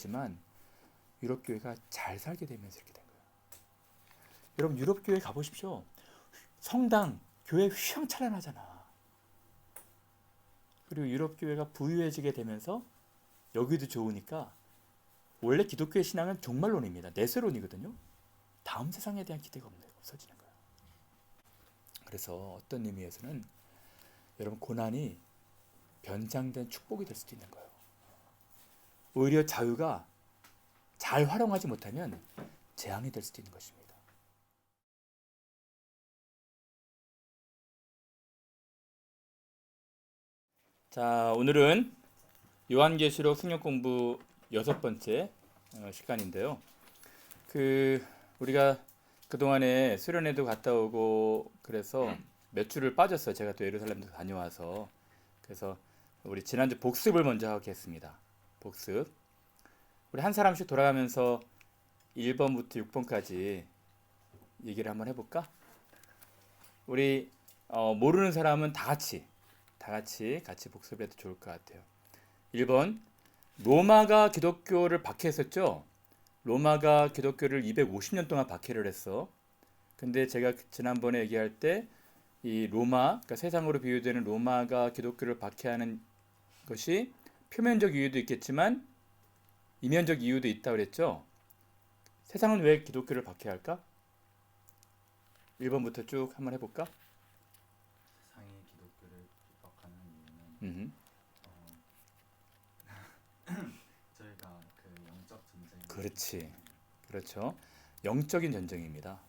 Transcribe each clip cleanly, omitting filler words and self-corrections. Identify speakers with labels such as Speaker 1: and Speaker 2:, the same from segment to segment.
Speaker 1: 지만 유럽 교회가 잘 살게 되면서 이렇게 된 거예요. 여러분 유럽 교회 가보십시오. 성당, 교회 휘황찬란하잖아. 그리고 유럽 교회가 부유해지게 되면서 여기도 좋으니까 원래 기독교의 신앙은 종말론입니다. 내세론이거든요. 다음 세상에 대한 기대가 없어지는 거예요. 그래서 어떤 의미에서는 여러분 고난이 변장된 축복이 될 수도 있는 거예요. 오히려 자유가 잘 활용하지 못하면 재앙이 될 수도 있는 것입니다. 자, 오늘은 요한계시록 승역 공부 6번째 시간인데요. 우리가 그동안에 수련회도 갔다 오고 그래서 몇 주를 빠졌어요. 제가 또 예루살렘도 다녀와서. 그래서 우리 지난주 복습을 먼저 하겠습니다. 복습. 우리 한 사람씩 돌아가면서 1번부터 6번까지 얘기를 한번 해볼까? 우리 모르는 사람은 다 같이 복습을 해도 좋을 것 같아요. 1번, 로마가 기독교를 박해했었죠. 로마가 기독교를 250년 동안 박해를 했어. 근데 제가 지난번에 얘기할 때 이 로마, 그러니까 세상으로 비유되는 로마가 기독교를 박해하는 것이 표면적 이유도 있겠지만 이면적 이유도 있다고 그랬죠. 세상은 왜 기독교를 박해할까? 1번부터 쭉 한번 해볼까?
Speaker 2: 세상이 기독교를 핍박하는 이유는 저희가 그 영적 전쟁.
Speaker 1: 그렇죠. 영적인 전쟁입니다.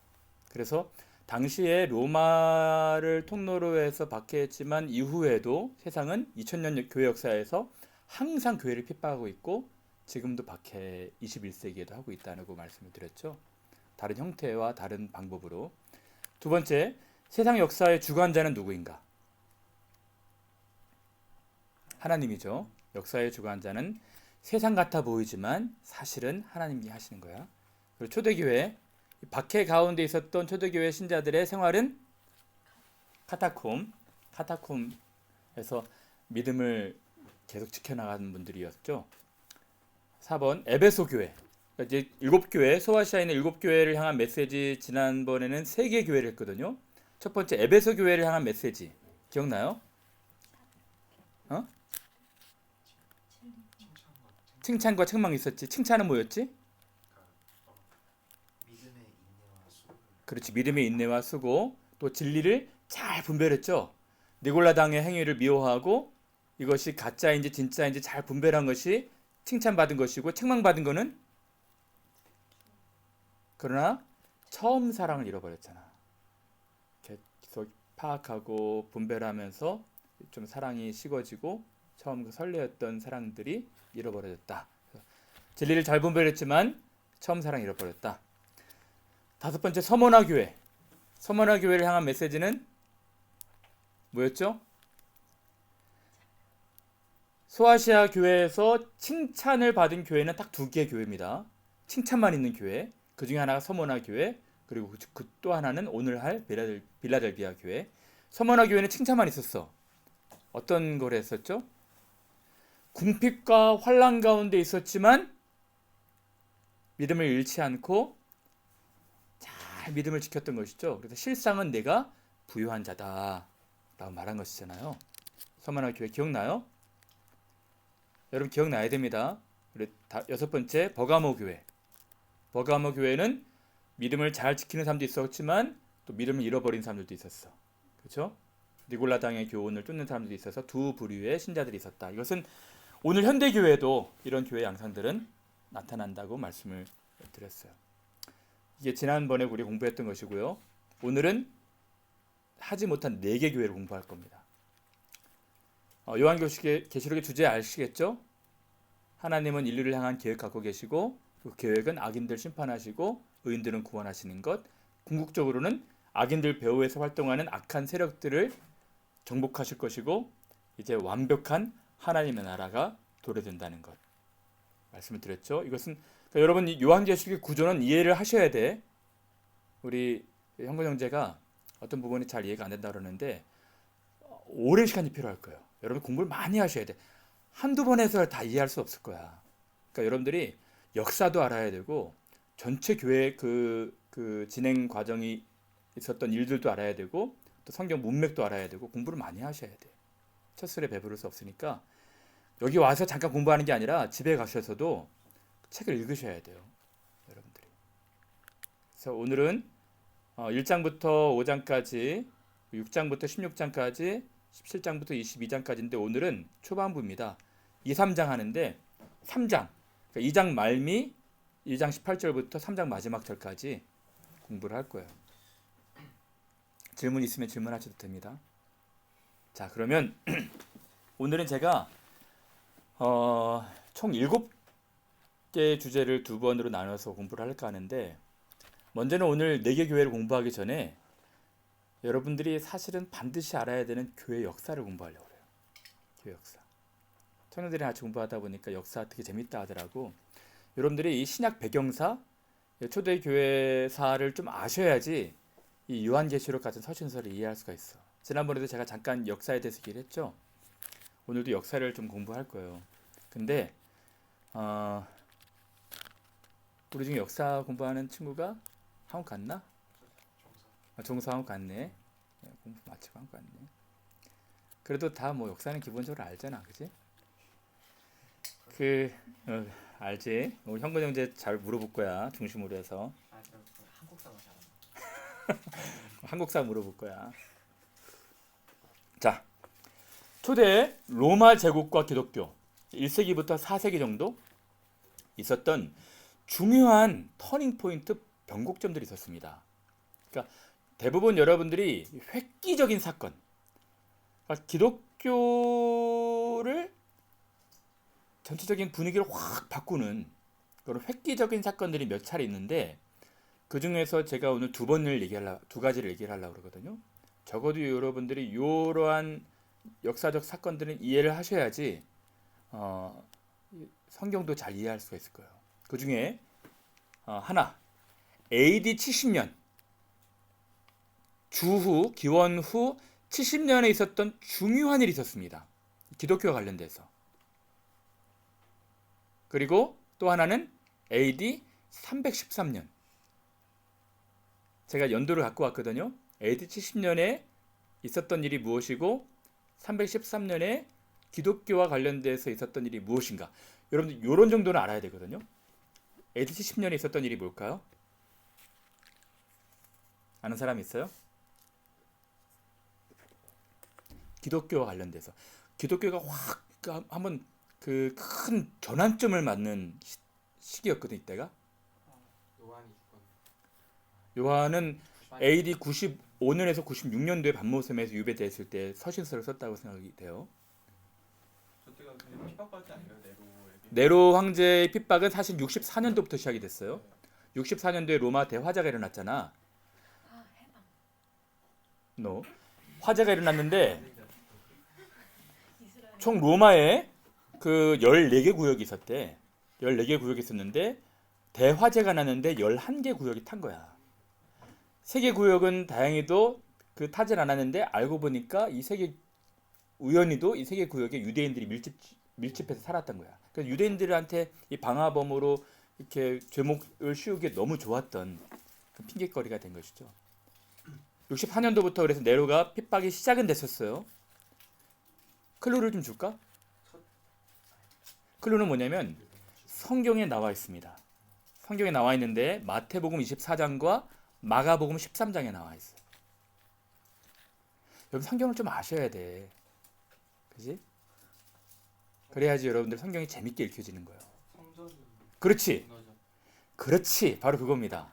Speaker 1: 그래서 당시에 로마를 통로로 해서 박해했지만 이후에도 세상은 2000년 교회 역사에서 항상 교회를 핍박하고 있고 지금도 박해 21세기에도 하고 있다는 거 말씀을 드렸죠. 다른 형태와 다른 방법으로. 두 번째, 세상 역사의 주관자는 누구인가? 하나님이죠. 역사의 주관자는 세상 같아 보이지만 사실은 하나님이 하시는 거야. 그리고 초대교회, 박해 가운데 있었던 초대교회 신자들의 생활은 카타콤에서 믿음을 계속 지켜나가는 분들이었죠. 4번 에베소 교회. 그러니까 이제 7교회, 소아시아에 있는 7교회를 향한 메시지 지난번에는 3개 교회를 했거든요. 첫 번째 에베소 교회를 향한 메시지. 기억나요? 칭찬과 책망이 있었지. 칭찬은 뭐였지?
Speaker 2: 믿음의 인내와 수고.
Speaker 1: 그렇지. 믿음의 인내와 수고. 또 진리를 잘 분별했죠. 니골라당의 행위를 미워하고 이것이 가짜인지 진짜인지 잘 분별한 것이 칭찬받은 것이고 책망받은 거는 그러나 처음 사랑을 잃어버렸잖아. 계속 파악하고 분별하면서 좀 사랑이 식어지고 처음 그 설레었던 사랑들이 잃어버려졌다. 진리를 잘 분별했지만 처음 사랑 잃어버렸다. 5번째 서머나 교회. 서머나 교회를 향한 메시지는 뭐였죠? 소아시아 교회에서 칭찬을 받은 교회는 딱 2개의 교회입니다. 칭찬만 있는 교회. 그 중에 하나가 서머나 교회. 그리고 또 하나는 오늘 할 빌라델비아 교회. 서머나 교회는 칭찬만 있었어. 어떤 걸 했었죠? 궁핍과 환난 가운데 있었지만 믿음을 잃지 않고 잘 믿음을 지켰던 것이죠. 그래서 실상은 내가 부유한 자다 라고 말한 것이잖아요. 서머나 교회 기억나요? 여러분 기억나야 됩니다. 6번째 버가모 교회. 버가모 교회는 믿음을 잘 지키는 사람도 있었지만 또 믿음을 잃어버린 사람들도 있었어. 그렇죠? 니골라당의 교훈을 쫓는 사람들이 있어서 두 부류의 신자들이 있었다. 이것은 오늘 현대교회도 이런 교회 양상들은 나타난다고 말씀을 드렸어요. 이게 지난번에 우리 공부했던 것이고요. 오늘은 하지 못한 4개 교회를 공부할 겁니다. 요한계시록의 주제 아시겠죠? 하나님은 인류를 향한 계획 갖고 계시고 그 계획은 악인들 심판하시고 의인들은 구원하시는 것. 궁극적으로는 악인들 배후에서 활동하는 악한 세력들을 정복하실 것이고 이제 완벽한 하나님의 나라가 도래된다는 것. 말씀을 드렸죠. 이것은 그러니까 여러분 이 요한계시록의 구조는 이해를 하셔야 돼. 우리 형건 형제가 어떤 부분이 잘 이해가 안 된다 그러는데 오랜 시간이 필요할 거예요. 여러분 공부를 많이 하셔야 돼. 한두 번 해서 다 이해할 수 없을 거야. 그러니까 여러분들이 역사도 알아야 되고 전체 교회 그 진행 과정이 있었던 일들도 알아야 되고 또 성경 문맥도 알아야 되고 공부를 많이 하셔야 돼. 첫 술에 배부를 수 없으니까 여기 와서 잠깐 공부하는 게 아니라 집에 가셔서도 책을 읽으셔야 돼요, 여러분들이. 그래서 오늘은 1장부터 5장까지, 6장부터 16장까지, 17장부터 22장까지인데 오늘은 초반부입니다. 2, 3장 하는데 3장, 그러니까 2장 말미 2장 18절부터 3장 마지막 절까지 공부를 할 거예요. 질문 있으면 질문하셔도 됩니다. 자, 그러면 오늘은 제가 총 7개의 주제를 두 번으로 나눠서 공부를 할까 하는데 먼저는 오늘 4개 교회를 공부하기 전에 여러분들이 사실은 반드시 알아야 되는 교회 역사를 공부하려고 해요. 교회 역사. 청년들이 같이 공부하다 보니까 역사 되게 재밌다 하더라고. 여러분들이 이 신약 배경사, 초대 교회사를 좀 아셔야지 이 요한계시록 같은 서신서를 이해할 수가 있어. 지난번에도 제가 잠깐 역사에 대해서 얘기를 했죠. 오늘도 역사를 좀 공부할 거예요. 근데 우리 중에 역사 공부하는 친구가 한국 갔나? 종사 한국 갔네. 공부 마치고 한국 갔네. 그래도 다 뭐 역사는 기본적으로 알잖아, 그지? 알지? 우리 현근 형제 잘 물어볼 거야, 중심으로 해서.
Speaker 2: 저 한국사만 잘합니다.
Speaker 1: 한국사 물어볼 거야. 자, 초대 로마 제국과 기독교 1세기부터 4세기 정도 있었던 중요한 터닝 포인트 변곡점들이 있었습니다. 그러니까 대부분 여러분들이 획기적인 사건, 그러니까 기독교를 전체적인 분위기를 확 바꾸는 그런 획기적인 사건들이 몇 차례 있는데 그 중에서 제가 오늘 두 가지를 얘기를 하려고 그러거든요. 적어도 여러분들이 이러한 역사적 사건들은 이해를 하셔야지 성경도 잘 이해할 수가 있을 거예요. 그 중에 하나, AD 70년 주후, 기원 후 70년에 있었던 중요한 일이 있었습니다. 기독교와 관련돼서. 그리고 또 하나는 AD 313년. 제가 연도를 갖고 왔거든요. AD 70년에 있었던 일이 무엇이고 313년에 기독교와 관련돼서 있었던 일이 무엇인가. 여러분들 이런 정도는 알아야 되거든요. AD 70년에 있었던 일이 뭘까요? 아는 사람 있어요? 기독교와 관련돼서. 기독교가 확 한번 그 큰 전환점을 맞는 시기였거든, 이때가.
Speaker 2: 요한이 죽건.
Speaker 1: 요한은 AD 95년에서 96년도에 반모섬에서 유배됐을 때 서신서를 썼다고 생각이 돼요.
Speaker 2: 저때가 그냥 핍박받지 않나요?
Speaker 1: 네로 황제의 핍박은 사실 64년도부터 시작이 됐어요. 64년도에 로마 대화재가 일어났잖아. 화재가 일어났는데 총 로마에 그 14개 구역이 있었대. 14개 구역이 있었는데 대화재가 났는데 11개 구역이 탄 거야. 3개 구역은 다행히도 그 타질 않았는데 알고 보니까 우연히도 이 3개 구역에 유대인들이 밀집해서 살았던 거야. 그래서 유대인들한테 이 방화범으로 이렇게 죄목을 씌우기에 너무 좋았던 그 핑계거리가 된 것이죠. 64년도부터 그래서 네로가 핍박이 시작은 됐었어요. 클루를 좀 줄까? 클루는 뭐냐면 성경에 나와 있습니다. 성경에 나와 있는데 마태복음 24장과 마가복음 13장에 나와 있어요. 여러분 성경을 좀 아셔야 돼. 그지? 그래야지 여러분들 성경이 재밌게 읽혀지는 거예요. 그렇지. 그렇지. 바로 그겁니다.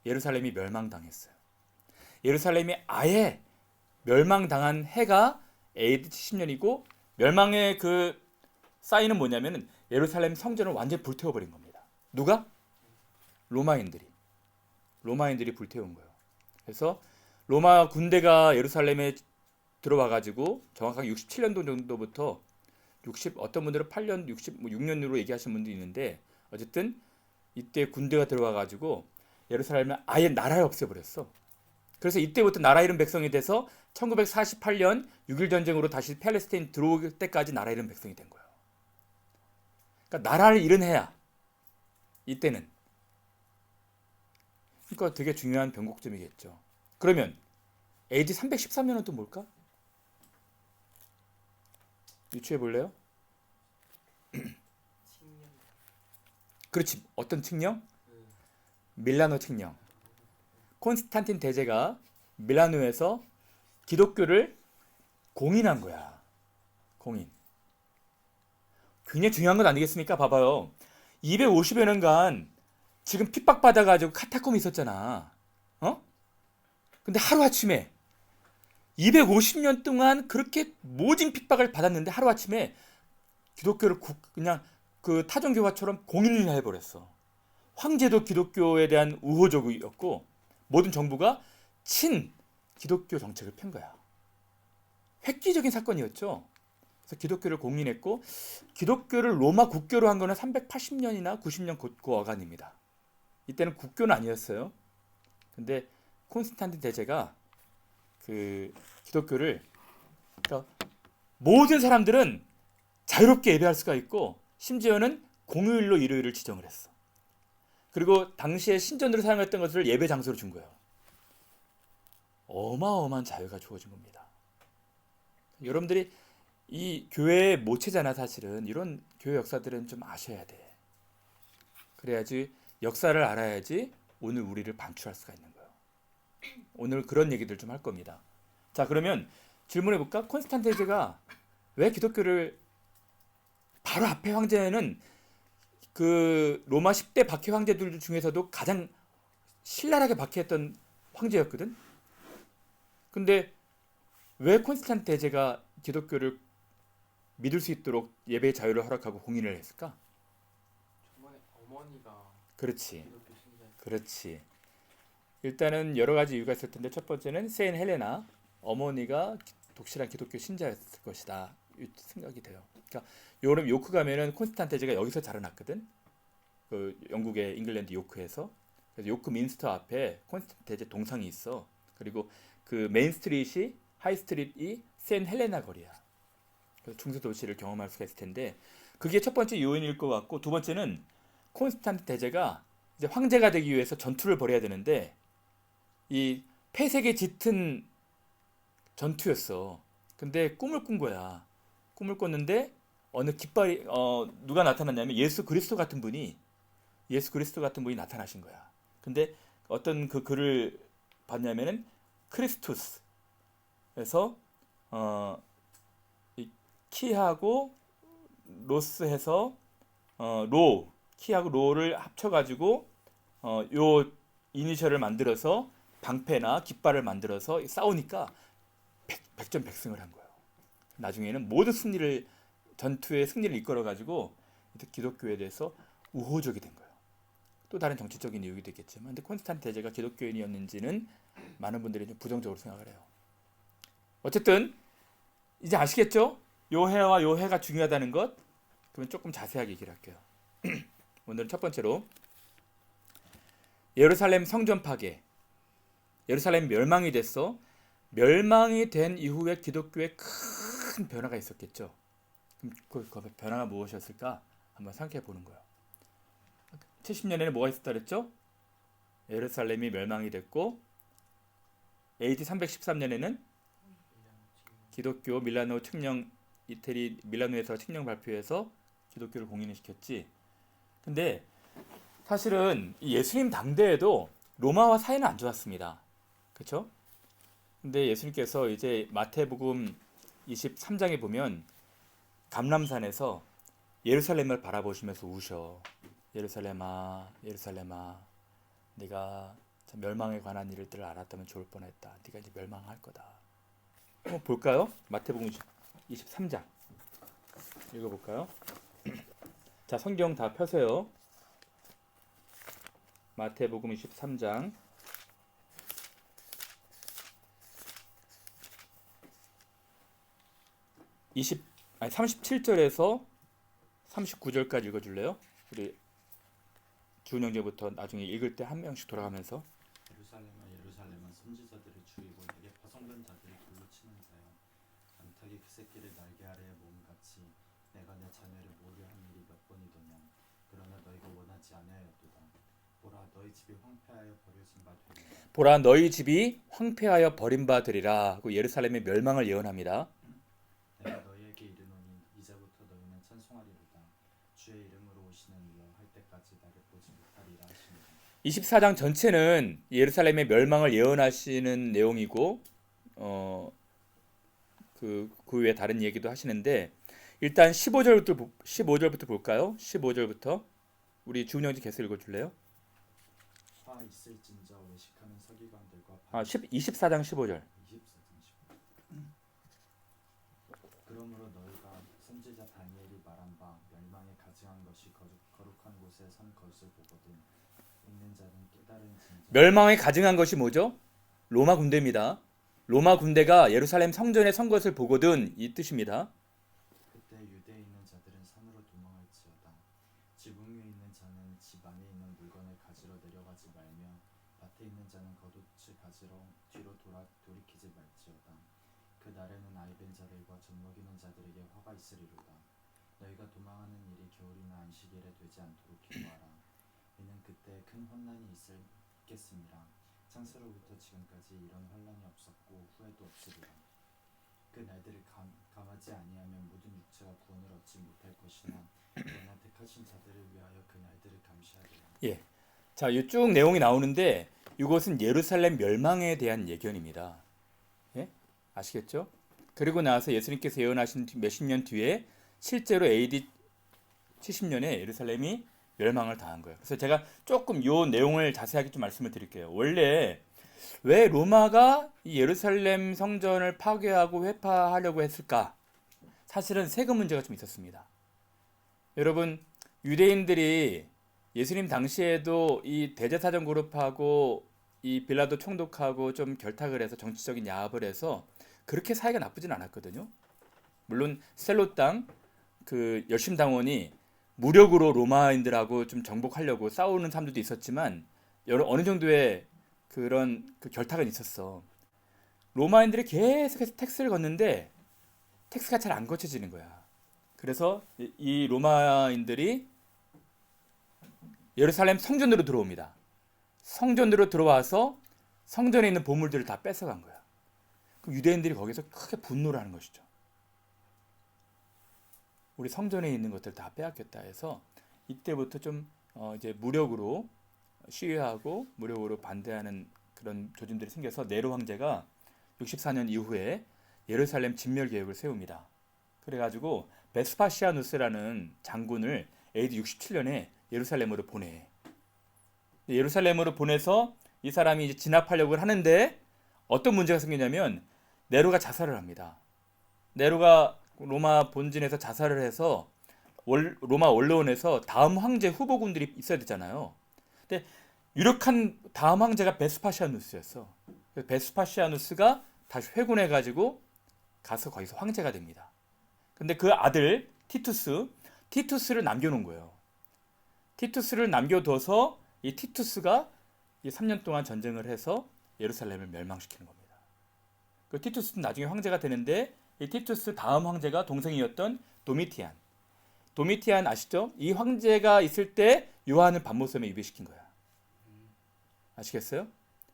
Speaker 1: 예루살렘이 멸망당했어요. 예루살렘이 아예 멸망당한 해가 AD 70년이고 멸망의 그 사인은 뭐냐면은 예루살렘 성전을 완전히 불태워버린 겁니다. 누가? 로마인들이 불태운 거예요. 그래서 로마 군대가 예루살렘에 들어와가지고 정확하게 67년도 정도부터 어떤 분들은 8년, 6년으로 얘기하시는 분도 있는데 어쨌든 이때 군대가 들어와가지고 예루살렘을 아예 나라에 없애버렸어. 그래서 이때부터 나라 잃은 백성이 돼서 1948년 6.1 전쟁으로 다시 팔레스타인 들어올 때까지 나라 잃은 백성이 된 거예요. 그러니까 나라를 잃은 해야 이때는. 그러니까 되게 중요한 변곡점이겠죠. 그러면 AD 313년은 또 뭘까? 유추해 볼래요?
Speaker 2: 칙령.
Speaker 1: 그렇지. 어떤 칙령?
Speaker 2: 그
Speaker 1: 밀라노 칙령. 콘스탄틴 대제가 밀라노에서 기독교를 공인한 거야. 공인. 굉장히 중요한 건 아니겠습니까? 봐봐요. 250여 년간 지금 핍박받아가지고 카타콤이 있었잖아. 어? 근데 하루아침에 250년 동안 그렇게 모진 핍박을 받았는데 하루아침에 기독교를 그냥 그 타종교화처럼 공인을 해버렸어. 황제도 기독교에 대한 우호적이었고 모든 정부가 친 기독교 정책을 편 거야. 획기적인 사건이었죠. 그래서 기독교를 공인했고 기독교를 로마 국교로 한 거는 380년이나 90년 그 어간입니다. 이때는 국교는 아니었어요. 근데 콘스탄틴 대제가 그 기독교를 그러니까 모든 사람들은 자유롭게 예배할 수가 있고 심지어는 공휴일로 일요일을 지정을 했어. 그리고 당시에 신전으로 사용했던 것을 예배 장소로 준 거예요. 어마어마한 자유가 주어진 겁니다. 여러분들이 이 교회의 모체잖아. 사실은 이런 교회 역사들은 좀 아셔야 돼. 그래야지 역사를 알아야지 오늘 우리를 반출할 수가 있는 거예요. 오늘 그런 얘기들 좀 할 겁니다. 자, 그러면 질문해 볼까? 콘스탄틴 대제가 왜 기독교를 바로 앞에 황제는 그 로마 10대 박해 황제들 중에서도 가장 신랄하게 박해했던 황제였거든. 근데 왜 콘스탄틴 대제가 기독교를 믿을 수 있도록 예배의 자유를 허락하고 공인을 했을까?
Speaker 2: 저번에 어머니가
Speaker 1: 그렇지.
Speaker 2: 기독교 신자.
Speaker 1: 그렇지. 일단은 여러 가지 이유가 있을 텐데 첫 번째는 세인 헬레나 어머니가 독실한 기독교 신자였을 것이다 생각이 돼요. 그러니까 요즘 요크 가면은 콘스탄틴 대제가 여기서 자라났거든. 그 영국의 잉글랜드 요크에서. 그래서 요크 민스터 앞에 콘스탄틴 대제 동상이 있어. 그리고 그 메인 스트릿이 하이 스트릿이 세인 헬레나 거리야. 그래서 중세 도시를 경험할 수가 있을 텐데 그게 첫 번째 요인일 것 같고 두 번째는 콘스탄틴 대제가 이제 황제가 되기 위해서 전투를 벌여야 되는데 이 폐색에 짙은 전투였어. 근데 꿈을 꾼 거야. 꿈을 꿨는데 어느 깃발이 누가 나타났냐면 예수 그리스도 같은 분이 나타나신 거야. 근데 어떤 그 글을 봤냐면은 크리스투스. 그래서 이 키하고 로스해서 키하고 로를 합쳐가지고 요 이니셜을 만들어서 방패나 깃발을 만들어서 싸우니까 백전백승을 한 거예요. 나중에는 모든 전투의 승리를 이끌어가지고 기독교에 대해서 우호적이 된 거예요. 또 다른 정치적인 이유도 있겠지만, 근데 콘스탄틴 대제가 기독교인이었는지는 많은 분들이 좀 부정적으로 생각을 해요. 어쨌든 이제 아시겠죠? 요 해와 요 해가 중요하다는 것. 그러면 조금 자세하게 얘기를 할게요. 오늘은 첫 번째로 예루살렘 성전 파괴. 예루살렘 멸망이 됐어. 멸망이 된 이후에 기독교에 큰 변화가 있었겠죠. 그럼 그 변화가 무엇이었을까? 한번 생각해 보는 거예요. 70년에는 뭐가 있었다 그랬죠? 예루살렘이 멸망이 됐고 AD 313년에는 기독교 밀라노 칙령 이태리 밀라노에서 칙령 발표해서 기독교를 공인을 시켰지. 근데 사실은 이 예수님 당대에도 로마와 사이는 안 좋았습니다. 그렇죠? 근데 예수님께서 이제 마태복음 23장에 보면 감람산에서 예루살렘을 바라보시면서 우셔. 예루살렘아, 예루살렘아, 네가 멸망에 관한 일들을 알았다면 좋을 뻔했다. 네가 이제 멸망할 거다. 한번 볼까요? 마태복음 23장 읽어볼까요? 자, 성경 다 펴세요. 마태복음 23장 37절에서 39절까지 읽어줄래요? 우리 주은 형제부터 나중에 읽을 때 한 명씩 돌아가면서.
Speaker 3: 예루살렘아 예루살렘아 선지자들을 죽이고 내게 파송된 자들을 돌로 치는 자여 암탉이 그 새끼를 날개 아래에 모음같이 내가 내 자녀를 모으려 한 일이 몇 번이더냐. 그러나 너희가 원하지 아니하였도다. 집이 황폐하여 버려진 바 되리라.
Speaker 1: 보라 너희 집이 황폐하여 버린 바 되리라 하고 예루살렘의 멸망을 예언합니다.
Speaker 3: 내가 너희에게 이르노니 이제부터 너희는 찬송하리로다. 주의 이름으로 오시는 이여 할 때까지 나를 보지 못하리라 하시니라.
Speaker 1: 24장 전체는 예루살렘의 멸망을 예언하시는 내용이고 그 외에 다른 얘기도 하시는데 일단 15절부터 볼까요? 15절부터 우리 주은 형제 개수 읽어줄래요?
Speaker 3: 화 있을진저 외식하는 서기관들과
Speaker 1: 24장 15절.
Speaker 3: 24장 15. 그러므로 너희가 선지자 다니엘이 말한 바 멸망에 가증한 것이 거룩한 곳에 선 것을 보거든 읽는 자는 깨달은진저.
Speaker 1: 멸망에 가증한 것이 뭐죠? 로마 군대입니다. 로마 군대가 예루살렘 성전에 선 것을 보거든 이 뜻입니다.
Speaker 3: 그때 유대에 있는 자들은 산으로 도망할지어다. 지붕 위에 있는 자는 집 안에 있는 물건을 가지러 내려가지 말며 밭에 있는 자는 겉옷을 가지러 뒤로 돌이키지 말지어다. 그 날에는 아이벤 자들과 젖먹이는 자들에게 화가 있으리로다. 너희가 도망하는 일이 겨울이나 안식일에 되지 않도록 기도하라. 이는 그때 큰 환난이 있겠음이라. 창세로부터 지금까지 이런 환난이 없었고 후에도 없으리라. 그 날들을 감하지 아니하면 모든 육체가 구원을 얻지 못할 것이나 그러나 택하신 자들을 위하여 그 날들을 감시하리라.
Speaker 1: 예. 자, 이 쭉 내용이 나오는데 이것은 예루살렘 멸망에 대한 예견입니다. 예? 아시겠죠? 그리고 나서 예수님께서 예언하신 몇십 년 뒤에 실제로 AD 70년에 예루살렘이 멸망을 당한 거예요. 그래서 제가 조금 이 내용을 자세하게 좀 말씀을 드릴게요. 원래 왜 로마가 이 예루살렘 성전을 파괴하고 회파하려고 했을까? 사실은 세금 문제가 좀 있었습니다. 여러분, 유대인들이 예수님 당시에도 이 대제사장 그룹하고 이 빌라도 총독하고 좀 결탁을 해서 정치적인 야합을 해서 그렇게 사이가 나쁘진 않았거든요. 물론 셀롯 땅 그 열심당원이 무력으로 로마인들하고 좀 정복하려고 싸우는 사람들도 있었지만 어느 정도의 그런 결탁은 있었어. 로마인들이 계속해서 텍스를 걷는데 텍스가 잘 안 거쳐지는 거야. 그래서 이 로마인들이 예루살렘 성전으로 들어옵니다. 성전으로 들어와서 성전에 있는 보물들을 다 뺏어간 거야. 그럼 유대인들이 거기서 크게 분노를 하는 것이죠. 우리 성전에 있는 것들을 다 빼앗겼다 해서 이때부터 좀 이제 무력으로 시위하고 무력으로 반대하는 그런 조짐들이 생겨서 네로 황제가 64년 이후에 예루살렘 진멸 계획을 세웁니다. 그래가지고 베스파시아누스라는 장군을 AD 67년에 예루살렘으로 보내. 예루살렘으로 보내서 이 사람이 이제 진압하려고 하는데 어떤 문제가 생기냐면 네로가 자살을 합니다. 네로가 로마 본진에서 자살을 해서 로마 원로원에서 다음 황제 후보군들이 있어야 되잖아요. 근데 유력한 다음 황제가 베스파시아누스였어. 베스파시아누스가 다시 회군해가지고 가서 거기서 황제가 됩니다. 근데 그 아들 티투스를 남겨놓은 거예요. 티투스를 남겨둬서 이 티투스가 3년 동안 전쟁을 해서 예루살렘을 멸망시키는 겁니다. 그 티투스는 나중에 황제가 되는데 이 티투스 다음 황제가 동생이었던 도미티안 아시죠? 이 황제가 있을 때 요한을 반모섬에 유배시킨 거야. 아시겠어요?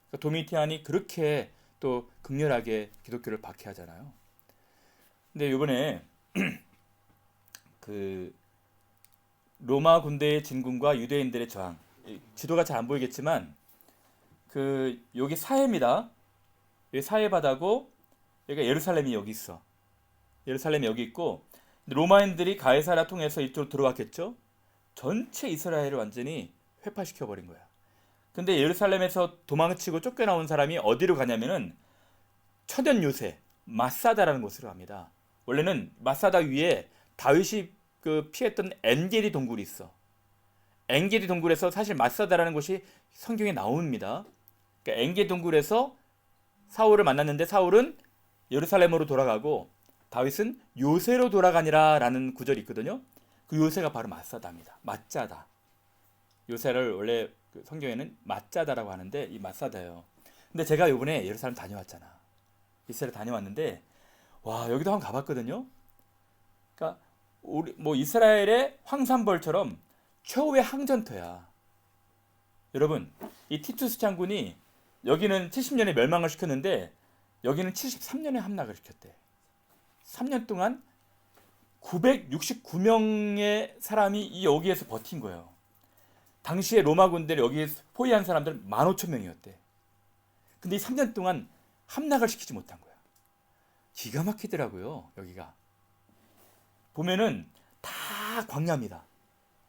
Speaker 1: 그러니까 도미티안이 그렇게 또 극렬하게 기독교를 박해하잖아요. 근데 이번에 그 로마 군대의 진군과 유대인들의 저항, 지도가 잘 안 보이겠지만 그 여기 사해입니다. 여기 사해 바다고 여기가 예루살렘이 여기 있어. 예루살렘이 여기 있고 로마인들이 가이사라 통해서 이쪽으로 들어왔겠죠. 전체 이스라엘을 완전히 회파시켜 버린 거야. 근데 예루살렘에서 도망치고 쫓겨나온 사람이 어디로 가냐면은 천연 요새 마사다라는 곳으로 갑니다. 원래는 마사다 위에 다윗이 피했던 엔게디 동굴이 있어. 엔게디 동굴에서 사실 마사다라는 곳이 성경에 나옵니다. 그러니까 엔게디 동굴에서 사울을 만났는데 사울은 예루살렘으로 돌아가고 다윗은 요새로 돌아가니라라는 구절이 있거든요. 그 요새가 바로 마사다입니다. 마짜다. 요새를 원래 성경에는 마짜다라고 하는데 이 마사다예요. 근데 제가 이번에 예루살렘 다녀왔잖아. 이스라엘 다녀왔는데 와 여기도 한번 가봤거든요. 그러니까 우리 이스라엘의 황산벌처럼 최후의 항전터야. 여러분, 이 티투스 장군이 여기는 70년에 멸망을 시켰는데 여기는 73년에 함락을 시켰대. 3년 동안 969명의 사람이 이 여기에서 버틴 거예요. 당시에 로마 군대를 여기에 포위한 사람들은 15,000명이었대. 근데 이 3년 동안 함락을 시키지 못한 거야. 기가 막히더라고요, 여기가. 보면은 다 광야입니다.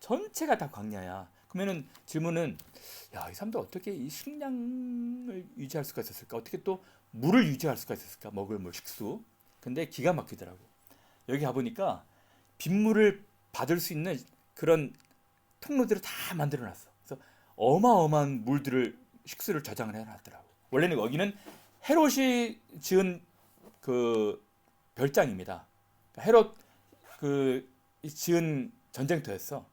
Speaker 1: 전체가 다 광야야. 그러면은 질문은, 야, 이 사람들 어떻게 이 식량을 유지할 수가 있었을까? 어떻게 또 물을 유지할 수가 있었을까? 먹을 물, 식수. 근데 기가 막히더라고. 여기 가보니까 빗물을 받을 수 있는 그런 통로들을 다 만들어 놨어. 그래서 어마어마한 물들을, 식수를 저장을 해놨더라고. 원래는 여기는 헤롯이 지은 그 별장입니다. 헤롯 그 지은 전쟁터였어.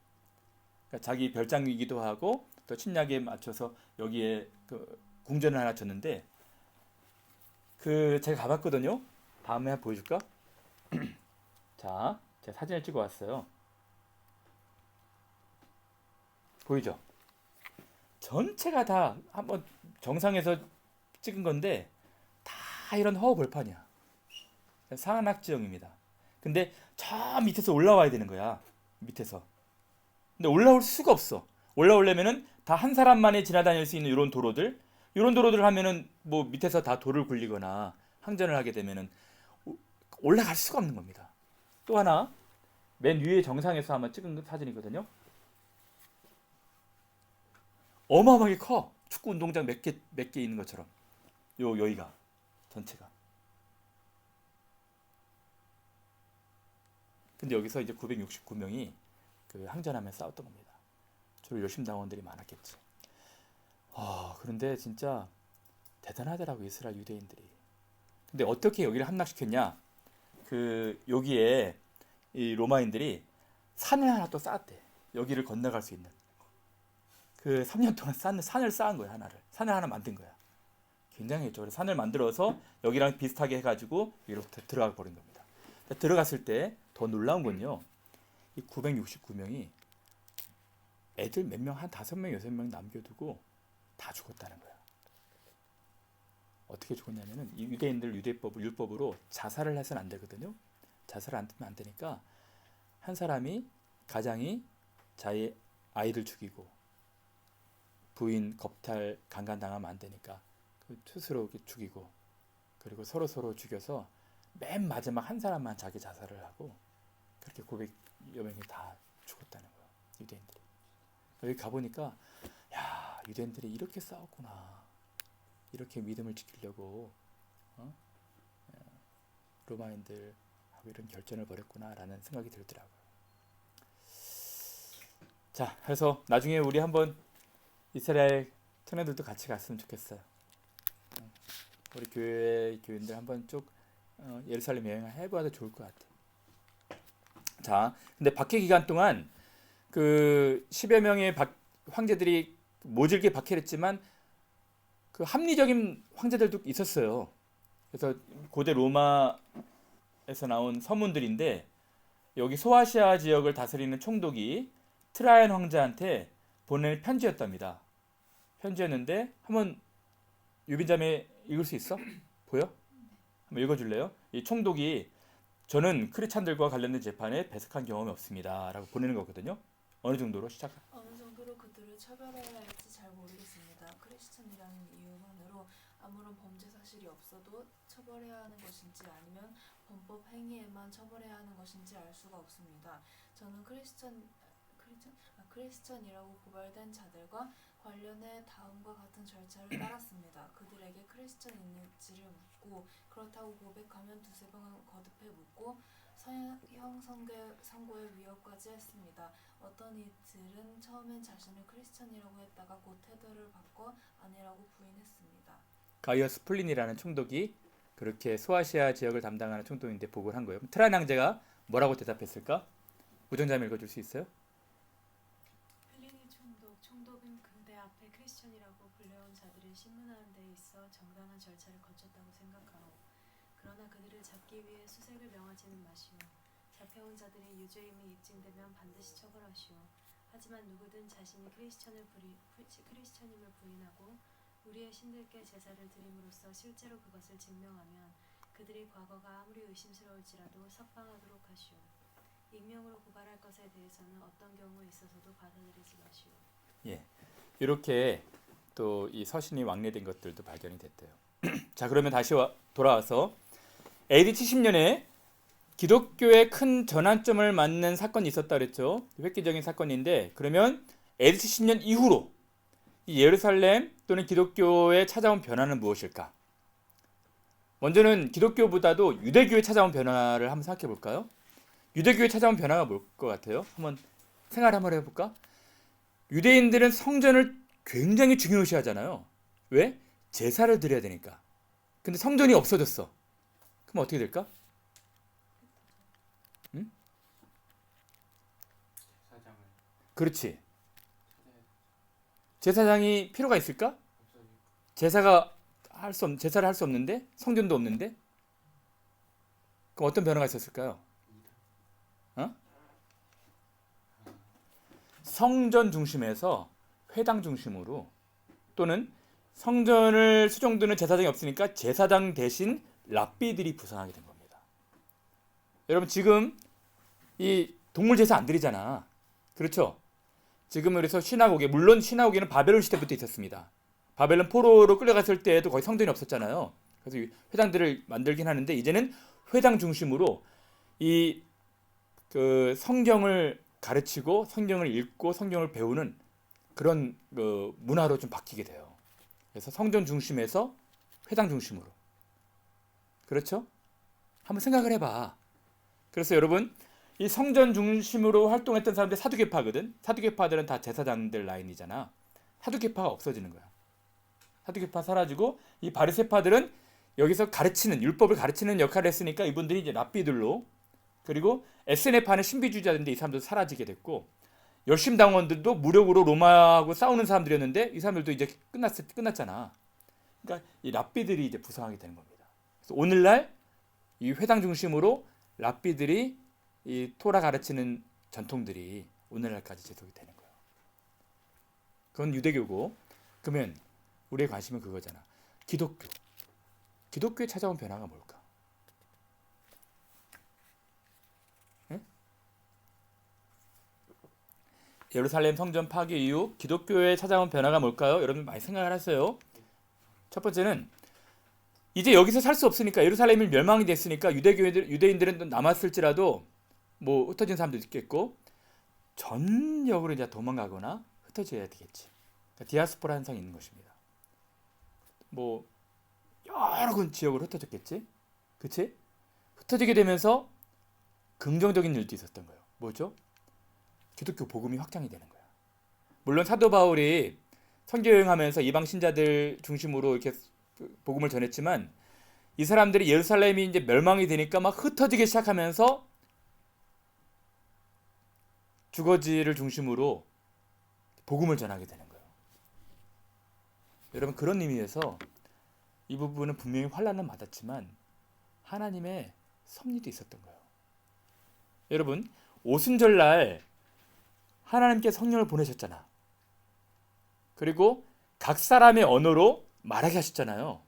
Speaker 1: 그러니까 자기 별장이기도 하고 또 침략에 맞춰서 여기에 그 궁전을 하나 줬는데, 그 제가 가봤거든요. 다음에 한번 보여줄까? 자, 제가 사진을 찍어 왔어요. 보이죠? 전체가 다 한번 정상에서 찍은 건데 다 이런 허허벌판이야. 산악 지형입니다. 근데 저 밑에서 올라와야 되는 거야. 밑에서. 근데 올라올 수가 없어. 올라오려면은 다 한 사람만이 지나다닐 수 있는 이런 도로들, 이런 도로들 하면은 뭐 밑에서 다 돌을 굴리거나 항전을 하게 되면은 올라갈 수가 없는 겁니다. 또 하나, 맨 위에 정상에서 한번 찍은 사진이거든요. 어마어마하게 커. 축구 운동장 몇 개 있는 것처럼. 여기가 전체가. 근데 여기서 이제 969명이 그 항전하며 싸웠던 겁니다. 주로 열심당원들이 많았겠지. 그런데 진짜 대단하더라고, 이스라엘 유대인들이. 근데 어떻게 여기를 함락시켰냐? 그 여기에 이 로마인들이 산을 하나 또 쌓았대. 여기를 건너갈 수 있는. 그 3년 동안 산을 쌓은 거야, 하나를. 산을 하나 만든 거야. 굉장히 했죠. 그래서 산을 만들어서 여기랑 비슷하게 해가지고 여기로 들어가 버린 겁니다. 들어갔을 때 더 놀라운 건요, 이 969명이 애들 몇 명, 한 5명, 6명 남겨두고 다 죽었다는 거야. 어떻게 죽었냐면은 이 유대인들 율법으로 자살을 해서는 안 되거든요. 자살을 안 하면 안 되니까 한 사람이, 가장이 자기 아이들 죽이고 부인 겁탈 강간당하면 안 되니까 그 스스로 죽이고, 그리고 서로 죽여서 맨 마지막 한 사람만 자기 자살을 하고, 그렇게 900여 명이 다 죽었다는 거야, 유대인들이. 여기 가보니까, 야, 유대인들이 이렇게 싸웠구나. 이렇게 믿음을 지키려고 로마인들하고 이런 결전을 벌였구나라는 생각이 들더라고요. 자, 그래서 나중에 우리 한번 이스라엘 청년들도 같이 갔으면 좋겠어요. 우리 교회 교인들 한번 쭉 예루살렘 여행을 해봐도 좋을 것 같아요. 자, 근데 박해 기간 동안 그 10여 명의 황제들이 모질게 박해를 했지만 그 합리적인 황제들도 있었어요. 그래서 고대 로마에서 나온 서문들인데, 여기 소아시아 지역을 다스리는 총독이 트라이안 황제한테 보낸 편지였답니다. 편지였는데 한번 유빈자매 읽을 수 있어? 보여? 한번 읽어줄래요? 이 총독이, 저는 크리스찬들과 관련된 재판에 배석한 경험이 없습니다 라고 보내는 거거든요. 어느 정도로
Speaker 4: 어느 정도로 그들을 처벌해야 할지 잘 모르겠습니다. 크리스천이라는 이유만으로 아무런 범죄 사실이 없어도 처벌해야 하는 것인지 아니면 범법 행위에만 처벌해야 하는 것인지 알 수가 없습니다. 저는 크리스천이라고 고발된 자들과 관련해 다음과 같은 절차를 따랐습니다. 그들에게 크리스천인지를 묻고, 그렇다고 고백하면 두세 번 거듭해 묻고, 서형 선고의 위협까지 했습니다. 어떤 이들은 처음엔 자신을 크리스천이라고 했다가 곧 태도를 바꿔 아니라고 부인했습니다.
Speaker 1: 가이어스 플린이라는 총독이 그렇게 소아시아 지역을 담당하는 총독인데 보고를 한 거예요. 트라이안 황제가 뭐라고 대답했을까? 우정자매 읽어줄 수 있어요?
Speaker 5: 플리니 총독은 그대 앞에 크리스천이라고 불려온 자들을 신문하는 데 있어 정당한 절차를 거쳤다고 생각하오. 그러나 그들을 잡기 위해 수색을 명하지는 마시오. 잡혀온 자들의 유죄임이 입증되면 반드시 처벌하시오. 하지만 누구든 자신이 크리스천임을 부인하고 우리의 신들께 제사를 드림으로써 실제로 그것을 증명하면 그들이 과거가 아무리 의심스러울지라도 석방하도록 하시오. 익명으로 고발할 것에 대해서는 어떤 경우에 있어서도 받아들이지 마시오.
Speaker 1: 예, 이렇게 또 이 서신이 왕래된 것들도 발견이 됐대요. 자, 그러면 다시 돌아와서 AD 70년에 기독교의 큰 전환점을 맞는 사건이 있었다 그랬죠. 획기적인 사건인데, 그러면 AD 70년 이후로 이 예루살렘 또는 기독교에 찾아온 변화는 무엇일까? 먼저는 기독교보다도 유대교에 찾아온 변화를 한번 생각해 볼까요? 유대교에 찾아온 변화가 뭘 것 같아요? 한번 생각을 한번 해볼까? 유대인들은 성전을 굉장히 중요시 하잖아요. 왜? 제사를 드려야 되니까. 근데 성전이 없어졌어. 그럼 어떻게 될까? 응?
Speaker 2: 사장을
Speaker 1: 그렇지.
Speaker 2: 찾아야
Speaker 1: 제사장이 필요가 있을까?
Speaker 2: 없어지고
Speaker 1: 제사를 할 수 없는데, 성전도 없는데, 그럼 어떤 변화가 있었을까요? 어? 성전 중심에서 회당 중심으로, 또는 성전을 수종드는 제사장이 없으니까 제사장 대신 랍비들이 부상하게 된 겁니다. 여러분, 지금 이 동물 제사 안 드리잖아. 그렇죠? 지금 그래서 물론 시나고게는 바벨론 시대부터 있었습니다. 바벨론 포로로 끌려갔을 때에도 거의 성전이 없었잖아요. 그래서 회당들을 만들긴 하는데, 이제는 회당 중심으로 이 그 성경을 가르치고 성경을 읽고 성경을 배우는 그런 그 문화로 좀 바뀌게 돼요. 그래서 성전 중심에서 회당 중심으로. 그렇죠? 한번 생각을 해봐. 그래서 여러분, 이 성전 중심으로 활동했던 사람들이 사두개파거든. 사두개파들은 다 제사장들 라인이잖아. 사두개파가 없어지는 거야. 사두개파 사라지고 이 바리새파들은 여기서 율법을 가르치는 역할을 했으니까 이분들이 이제 랍비들로, 그리고 에스네파는 신비주의자인데 이 사람들도 사라지게 됐고, 열심당원들도 무력으로 로마하고 싸우는 사람들이었는데 이 사람들도 이제 끝났잖아. 그러니까 이 랍비들이 이제 부상하게 되는 겁니다. 그래서 오늘날 이 회당 중심으로 랍비들이 이 토라 가르치는 전통들이 오늘날까지 지속이 되는 거예요. 그건 유대교고, 그러면 우리의 관심은 그거잖아. 기독교에 찾아온 변화가 뭘까? 네? 예루살렘 성전 파괴 이후 기독교에 찾아온 변화가 뭘까요? 여러분 많이 생각을 하세요. 첫 번째는 이제 여기서 살 수 없으니까, 예루살렘이 멸망이 됐으니까 유대인들은 남았을지라도 뭐 흩어진 사람도 있겠고, 전역으로 이제 도망가거나 흩어져야 되겠지. 그러니까 디아스포라 현상이 있는 것입니다. 뭐 여러 지역으로 흩어졌겠지, 그치? 흩어지게 되면서 긍정적인 일도 있었던 거예요. 뭐죠? 기독교 복음이 확장이 되는 거야. 물론 사도 바울이 선교 여행하면서 이방 신자들 중심으로 이렇게 복음을 전했지만, 이 사람들이 예루살렘이 이제 멸망이 되니까 막 흩어지기 시작하면서 주거지를 중심으로 복음을 전하게 되는 거예요. 여러분, 그런 의미에서 이 부분은 분명히 환난은 맞았지만 하나님의 섭리도 있었던 거예요. 여러분, 오순절날 하나님께 성령을 보내셨잖아. 그리고 각 사람의 언어로 말하게 하셨잖아요.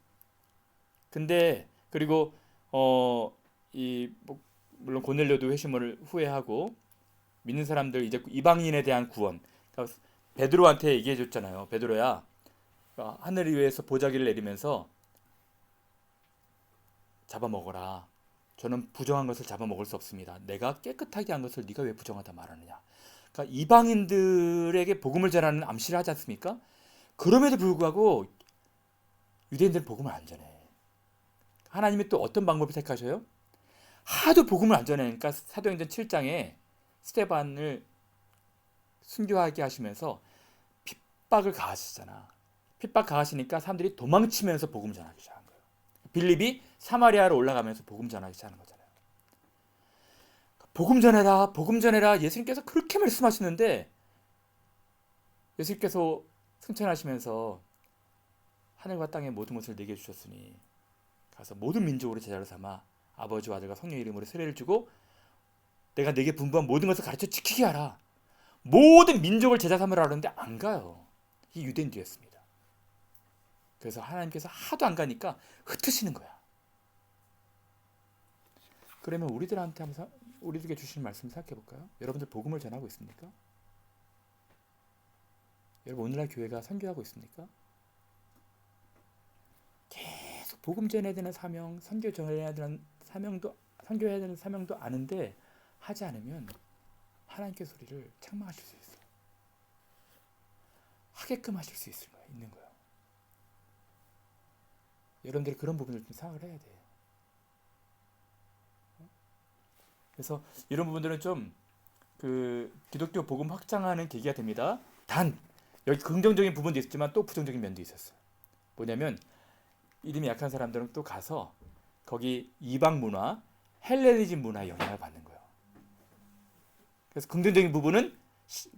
Speaker 1: 근데 그리고 물론 고넬료도 회심을 후회하고 믿는 사람들, 이제 이방인에 대한 구원, 그러니까 베드로한테 얘기해 줬잖아요. 베드로야, 하늘 위에서 보자기를 내리면서 잡아먹어라. 저는 부정한 것을 잡아먹을 수 없습니다. 내가 깨끗하게 한 것을 네가 왜 부정하다 말하느냐. 그러니까 이방인들에게 복음을 전하는 암시를 하지 않습니까? 그럼에도 불구하고 유대인들은 복음을 안 전해. 하나님이 또 어떤 방법을 택하셔요? 하도 복음을 안 전하니까 사도행전 7장에 스데반을 순교하게 하시면서 핍박을 가하시잖아. 핍박 가하시니까 사람들이 도망치면서 복음 전하기 시작한 거예요. 빌립이 사마리아로 올라가면서 복음 전하기 시작하는 거잖아요. 복음 전해라, 복음 전해라. 예수님께서 그렇게 말씀하시는데, 예수님께서 승천하시면서 하늘과 땅의 모든 것을 내게 주셨으니 가서 모든 민족으로 제자로 삼아 아버지와 아들과 성령의 이름으로 세례를 주고 내가 내게 분부한 모든 것을 가르쳐 지키게 하라. 모든 민족을 제자 삼으라 그러는데 안 가요. 이 유대인들이었습니다. 그래서 하나님께서 하도 안 가니까 흩으시는 거야. 그러면 우리들한테 한번 우리들에게 주시는 말씀 생각해 볼까요? 여러분들 복음을 전하고 있습니까? 여러분 오늘날 교회가 선교하고 있습니까? 계속 복음 전해야 되는 사명, 선교 전해야 되는 사명도, 선교해야 되는 사명도 아는데 하지 않으면 하나님께서 우리를 책망하실 수 있어요. 하게끔 하실 수 있는 거예요. 여러분들이 그런 부분을 좀 생각을 해야 돼요. 그래서 이런 부분들은 좀 그 기독교 복음 확장하는 계기가 됩니다. 단 여기 긍정적인 부분도 있었지만 또 부정적인 면도 있었어요. 뭐냐면 이름이 약한 사람들은 또 가서 거기 이방 문화, 헬레니즘 문화에 영향을 받는 거예요. 그래서 긍정적인 부분은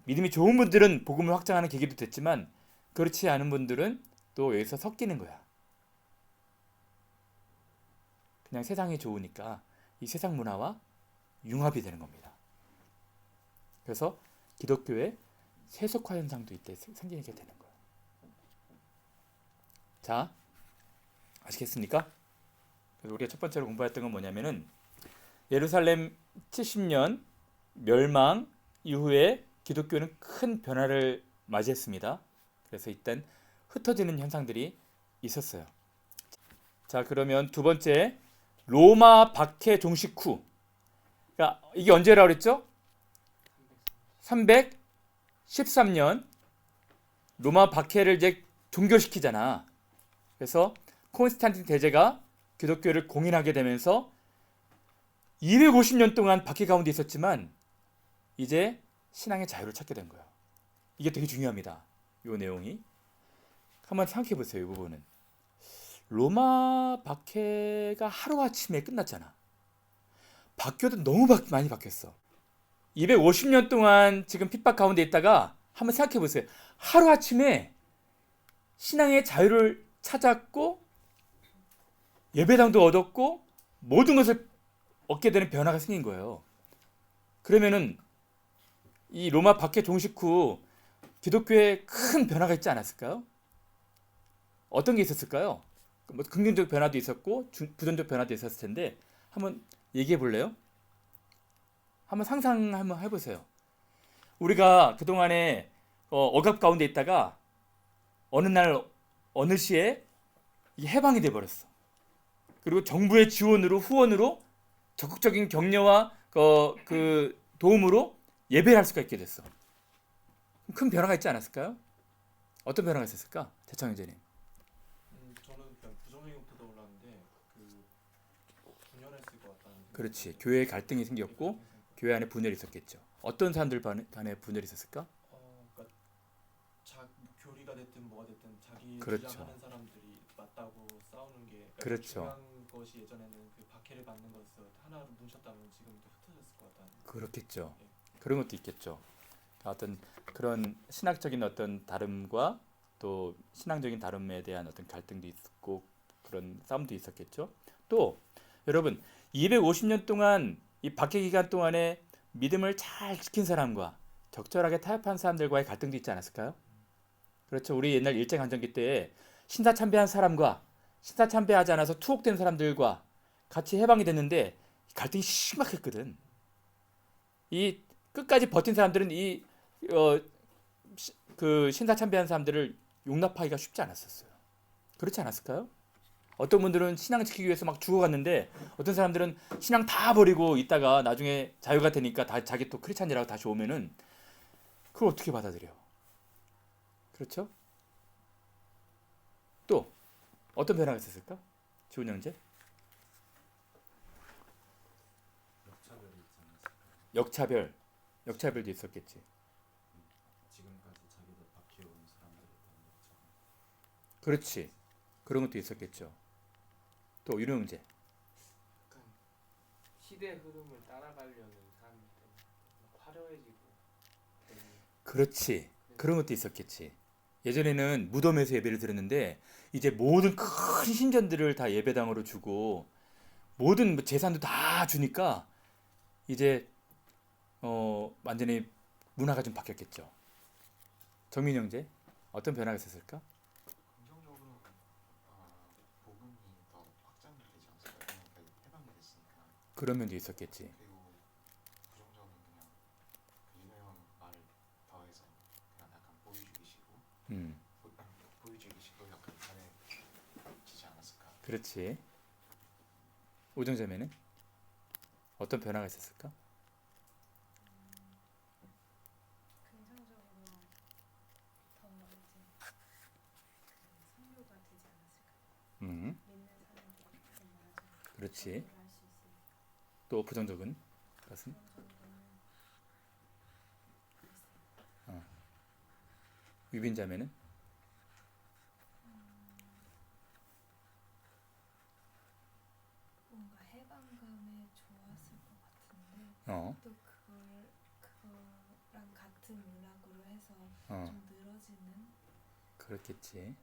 Speaker 1: 믿음이 좋은 분들은 복음을 확장하는 계기도 됐지만 그렇지 않은 분들은 또 여기서 섞이는 거야. 그냥 세상이 좋으니까 이 세상 문화와 융합이 되는 겁니다. 그래서 기독교의 세속화 현상도 이때 생기게 되는 거예요. 자, 아시겠습니까? 그래서 우리가 첫 번째로 공부했던 건 뭐냐면은 예루살렘 70년 멸망 이후에 기독교는 큰 변화를 맞이했습니다. 그래서 이땐 흩어지는 현상들이 있었어요. 자, 그러면 두 번째 로마 박해 종식 후. 그러니까 이게 언제라고 그랬죠? 313년 로마 박해를 이제 종결시키잖아. 그래서 콘스탄틴 대제가 기독교를 공인하게 되면서 250년 동안 박해 가운데 있었지만 이제 신앙의 자유를 찾게 된 거예요. 이게 되게 중요합니다. 이 내용이. 한번 생각해 보세요. 이 부분은. 로마 박해가 하루아침에 끝났잖아. 바뀌어도 너무 많이 바뀌었어. 250년 동안 지금 핍박 가운데 있다가 한번 생각해 보세요. 하루아침에 신앙의 자유를 찾았고 예배당도 얻었고 모든 것을 얻게 되는 변화가 생긴 거예요. 그러면은 이 로마 박해 종식 후 기독교에 큰 변화가 있지 않았을까요? 어떤 게 있었을까요? 뭐 긍정적 변화도 있었고 부정적 변화도 있었을 텐데 한번 얘기해 볼래요? 한번 상상 한번 해보세요. 우리가 그동안에 억압 가운데 있다가 어느 날 어느 시에 이게 해방이 돼 버렸어. 그리고 정부의 지원으로 후원으로 적극적인 격려와 그 도움으로 예배를 할 수가 있게 됐어. 큰 변화가 있지 않았을까요? 어떤 변화가 있었을까? 대창현재님.
Speaker 2: 저는 그냥 부정적인 것보다 올랐는데 그 분열했을 것 같다는 생각이
Speaker 1: 그렇지. 교회에 갈등이 생겼고 교회 안에 분열이 있었겠죠. 어떤 사람들 간에 분열이 있었을까?
Speaker 2: 그러니까 교리가 됐든 뭐가 됐든 자기
Speaker 1: 그렇죠.
Speaker 2: 주장하는 사람들이 맞다고 싸우는 게 그러니까
Speaker 1: 그렇죠.
Speaker 2: 중요한 것이 예전에는 그 박해를 받는 것을 하나로 뭉쳤다면 지금도 흩어졌을 것 같다는.
Speaker 1: 그렇겠죠. 그런 것도 있겠죠. 어떤 그런 신학적인 어떤 다름과 또 신앙적인 다름에 대한 어떤 갈등도 있었고 그런 싸움도 있었겠죠. 또 여러분 250년 동안 이 박해 기간 동안에 믿음을 잘 지킨 사람과 적절하게 타협한 사람들과의 갈등도 있지 않았을까요? 그렇죠. 우리 옛날 일제강점기 때 신사참배한 사람과 신사참배하지 않아서 투옥된 사람들과 같이 해방이 됐는데 갈등이 심각했거든. 이 끝까지 버틴 사람들은 그 신사참배한 사람들을 용납하기가 쉽지 않았었어요. 그렇지 않았을까요? 어떤 분들은 신앙 지키기 위해서 막 죽어갔는데 어떤 사람들은 신앙 다 버리고 있다가 나중에 자유가 되니까 다 자기 또 크리스찬이라고 다시 오면은 그걸 어떻게 받아들여? 그렇죠? 또 어떤 변화가 있었을까? 지훈 형제?
Speaker 3: 역차별이 있지 않았을까요?
Speaker 1: 역차별도 있었겠지.
Speaker 3: 지금까지 자기들 박해온 사람들에 대한 역차별.
Speaker 1: 그렇지. 그런 것도 있었겠죠. 또 유령 형제.
Speaker 6: 약간 시대 흐름을 따라가려는 사람들 때문에 화려해지고 되는
Speaker 1: 그렇지. 그런 것도 있었겠지. 예전에는 무덤에서 예배를 드렸는데 이제 모든 큰 신전들을 다 예배당으로 주고 모든 재산도 다 주니까 이제 완전히 문화가 좀 바뀌었겠죠. 정민 형제 어떤 변화가 있었을까?
Speaker 3: 긍정적으로 복음이 더 확장이 되지 않았을까요? 해방이 됐으니까.
Speaker 1: 그런 면도 있었겠지.
Speaker 3: 그리고 부정적인 그냥 그 유명한 말을 더해서 그냥 약간 보여주기식으로
Speaker 1: 음,
Speaker 3: 보여주기식으로 약간 강해지지 않았을까.
Speaker 1: 그렇지. 우정자매는 어떤 변화가 있었을까?
Speaker 5: 긍정적으로 더 이제 선교가 되지 않았을까.
Speaker 1: 음,
Speaker 5: 믿는 사람들이 더 많아져.
Speaker 1: 그렇지.
Speaker 5: 할수 있으니까.
Speaker 1: 또 부정적인 것은 유빈자매는
Speaker 4: 뭔가 해방감에 좋았을 것 같은데
Speaker 1: 어,
Speaker 4: 또 그거랑 같은 문학으로 해서
Speaker 1: 어,
Speaker 4: 좀 늘어지는
Speaker 1: 그렇겠지.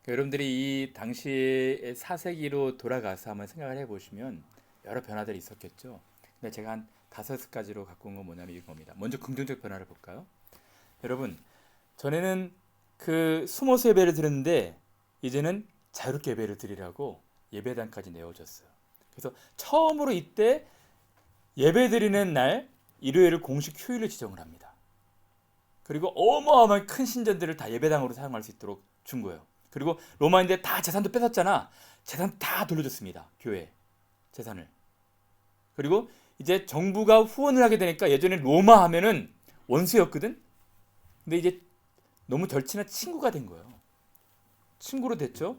Speaker 1: 그러니까 여러분들이 이 당시의 4세기로 돌아가서 한번 생각을 해보시면 여러 변화들이 있었겠죠. 근데 제가 한 5가지로 갖고 온 건 뭐냐면 이겁니다. 먼저 긍정적 변화를 볼까요? 여러분, 전에는 그 숨어서 예배를 드렸는데 이제는 자유롭게 예배를 드리라고 예배당까지 내어줬어요. 그래서 처음으로 이때 예배 드리는 날 일요일을 공식 휴일로 지정을 합니다. 그리고 어마어마한 큰 신전들을 다 예배당으로 사용할 수 있도록 준 거예요. 그리고 로마인데 다 재산도 뺏었잖아. 재산 다 돌려줬습니다. 교회 재산을. 그리고 이제 정부가 후원을 하게 되니까 예전에 로마 하면은 원수였거든. 근데 이제 너무 절친한 친구가 된 거예요. 친구로 됐죠.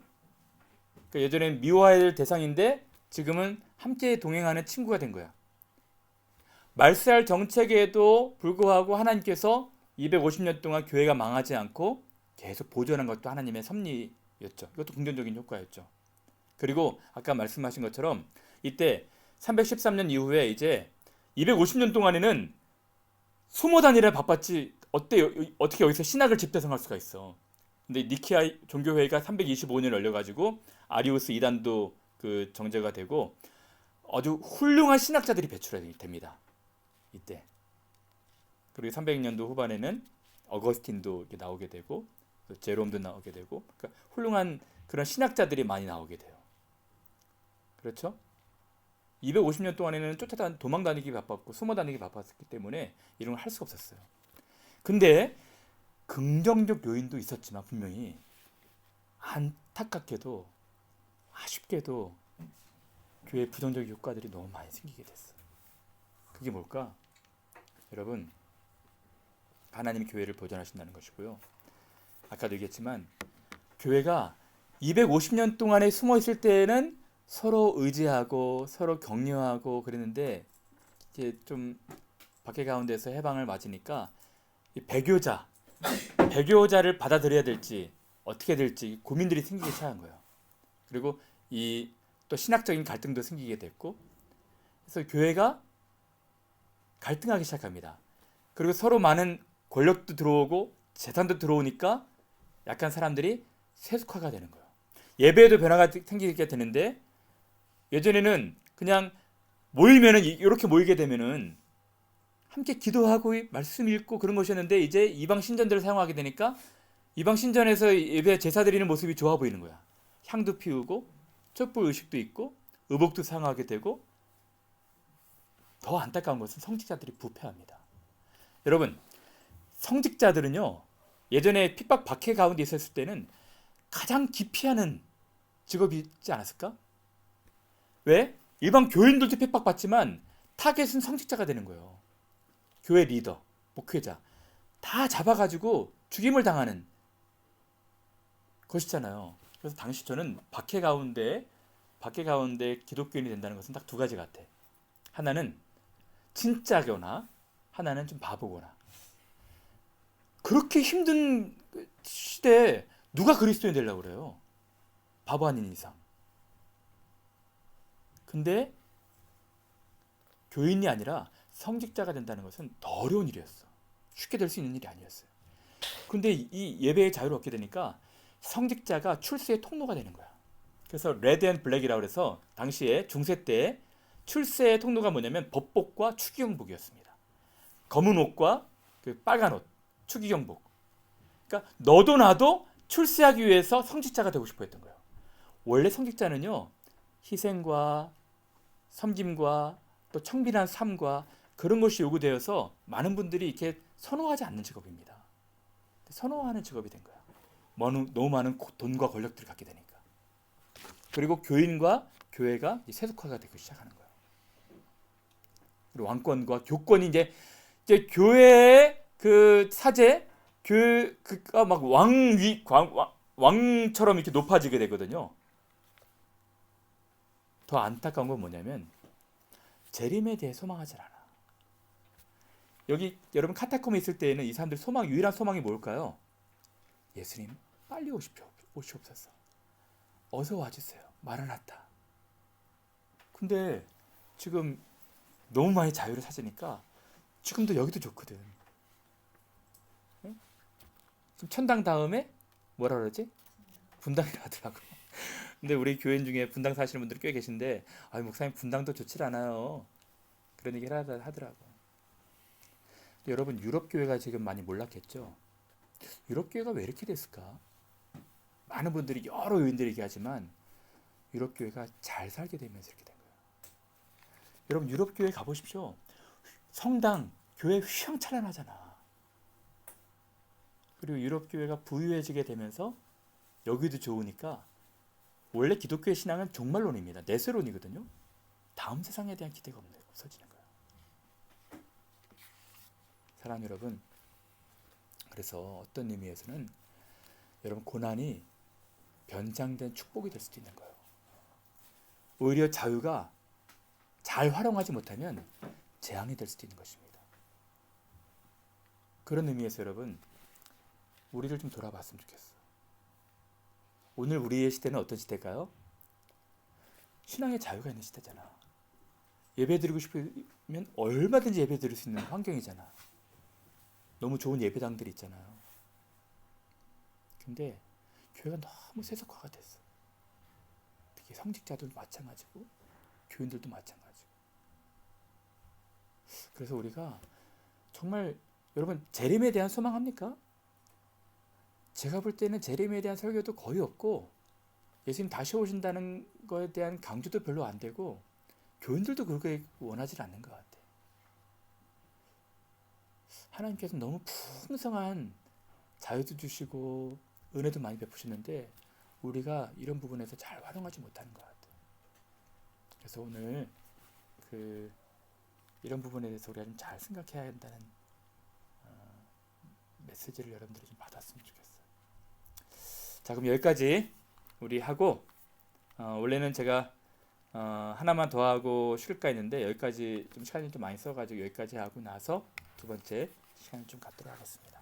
Speaker 1: 그러니까 예전엔 미워해야 될 대상인데 지금은 함께 동행하는 친구가 된 거야. 말세할 정책에도 불구하고 하나님께서 250년 동안 교회가 망하지 않고 계속 보존한 것도 하나님의 섭리였죠. 이것도 긍정적인 효과였죠. 그리고 아까 말씀하신 것처럼 이때 313년 이후에 이제 250년 동안에는 수모 다니라 바빴지 어떻게 여기서 신학을 집대성할 수가 있어. 근데 니케아 종교회의가 325년 열려가지고 아리우스 이단도 그 정제가 되고 아주 훌륭한 신학자들이 배출이 됩니다. 이때. 그리고 300년도 후반에는 어거스틴도 이렇게 나오게 되고 제롬도 나오게 되고 그러니까 훌륭한 그런 신학자들이 많이 나오게 돼요. 그렇죠? 250년 동안에는 도망 다니기 바빴고 숨어 다니기 바빴기 때문에 이런 걸 할 수가 없었어요. 근데 긍정적 요인도 있었지만 분명히 안타깝게도 아쉽게도 교회 부정적 효과들이 너무 많이 생기게 됐어. 그게 뭘까? 여러분, 하나님이 교회를 보존하신다는 것이고요. 아까도 얘기했지만 교회가 250년 동안에 숨어 있을 때에는 서로 의지하고 서로 격려하고 그랬는데 이제 좀 밖에 가운데서 해방을 맞으니까 이 배교자를 받아들여야 될지 어떻게 될지 고민들이 생기기 시작한 거예요. 그리고 이 또 신학적인 갈등도 생기게 됐고 그래서 교회가 갈등하기 시작합니다. 그리고 서로 많은 권력도 들어오고 재산도 들어오니까 약간 사람들이 세속화가 되는 거예요. 예배에도 변화가 생기게 되는데 예전에는 그냥 모이면은 이렇게 모이게 되면은 함께 기도하고 말씀 읽고 그런 것이었는데 이제 이방 신전들을 사용하게 되니까 이방 신전에서 예배 제사 드리는 모습이 좋아 보이는 거야. 향도 피우고 촛불 의식도 있고 의복도 사용하게 되고 더 안타까운 것은 성직자들이 부패합니다. 여러분, 성직자들은요 예전에 핍박 박해 가운데 있었을 때는 가장 기피하는 직업이지 않았을까? 왜? 일반 교인들도 핍박받지만 타겟은 성직자가 되는 거예요. 교회 리더, 목회자 다 잡아가지고 죽임을 당하는 것이잖아요. 그래서 당시 저는 박해 가운데 기독교인이 된다는 것은 딱 2가지 같아. 하나는 진짜거나 하나는 좀 바보거나. 그렇게 힘든 시대에 누가 그리스도인 되려고 그래요? 바보 아닌 이상. 근데 교인이 아니라 성직자가 된다는 것은 더 어려운 일이었어. 쉽게 될 수 있는 일이 아니었어요. 근데 이 예배의 자유를 얻게 되니까 성직자가 출세의 통로가 되는 거야. 그래서 레드 앤 블랙이라고 해서 당시에 중세 때 출세의 통로가 뭐냐면 법복과 추기경복이었습니다. 검은 옷과 그 빨간 옷, 추기경복. 그러니까 너도 나도 출세하기 위해서 성직자가 되고 싶어 했던 거예요. 원래 성직자는요, 희생과 섬김과 또 청빈한 삶과 그런 것이 요구되어서 많은 분들이 이렇게 선호하지 않는 직업입니다. 선호하는 직업이 된 거야. 너무 많은 돈과 권력들을 갖게 되니까. 그리고 교인과 교회가 세속화가 되기 시작하는 거예요. 그리고 왕권과 교권이 이제 교회의 그 사제, 교회가 막 왕처럼 이렇게 높아지게 되거든요. 더 안타까운 건 뭐냐면 재림에 대해 소망하지 않아. 여기 여러분 카타콤에 있을 때에는 이 사람들 유일한 소망이 뭘까요? 예수님 빨리 오시옵소서. 어서 와주세요. 마라나타. 근데 지금 너무 많이 자유를 찾으니까 지금도 여기도 좋거든. 응? 지금 천당 다음에 뭐라 그러지? 분당이라 하더라고. 근데 우리 교인 중에 분당 사시는 분들이 꽤 계신데, 목사님 분당도 좋질 않아요. 그런 얘기를 하더라고. 여러분 유럽 교회가 지금 많이 몰락했죠. 유럽 교회가 왜 이렇게 됐을까? 많은 분들이 여러 요인들을 얘기하지만 유럽 교회가 잘 살게 되면서 이렇게 된 거예요. 여러분 유럽 교회 가보십시오. 성당, 교회 휘황찬란하잖아. 그리고 유럽 교회가 부유해지게 되면서 여기도 좋으니까 원래 기독교의 신앙은 종말론입니다. 내세론이거든요. 다음 세상에 대한 기대가 없어지는 거예요. 사랑하는 여러분, 그래서 어떤 의미에서는 여러분 고난이 변장된 축복이 될 수도 있는 거예요. 오히려 자유가 잘 활용하지 못하면 재앙이 될 수도 있는 것입니다. 그런 의미에서 여러분 우리를 좀 돌아봤으면 좋겠어. 오늘 우리의 시대는 어떤 시대일까요? 신앙의 자유가 있는 시대잖아. 예배드리고 싶으면 얼마든지 예배드릴 수 있는 환경이잖아. 너무 좋은 예배당들이 있잖아요. 근데 교회가 너무 세속화가 됐어. 특히 성직자들도 마찬가지고 교인들도 마찬가지고. 그래서 우리가 정말 여러분 재림에 대한 소망합니까? 제가 볼 때는 재림에 대한 설교도 거의 없고 예수님 다시 오신다는 거에 대한 강조도 별로 안 되고 교인들도 그렇게 원하지 않는 것 같아. 하나님께서 너무 풍성한 자유도 주시고 은혜도 많이 베푸시는데 우리가 이런 부분에서 잘 활용하지 못하는 것 같아요. 그래서 오늘 이런 부분에 대해서 우리가 좀 잘 생각해야 한다는 메시지를 여러분들이 좀 받았으면 좋겠어요. 자, 그럼 여기까지 우리 하고 원래는 제가 하나만 더 하고 쉴까 했는데 여기까지 좀 시간이 좀 많이 써가지고 여기까지 하고 나서 두 번째 시간을 좀 갖도록 하겠습니다.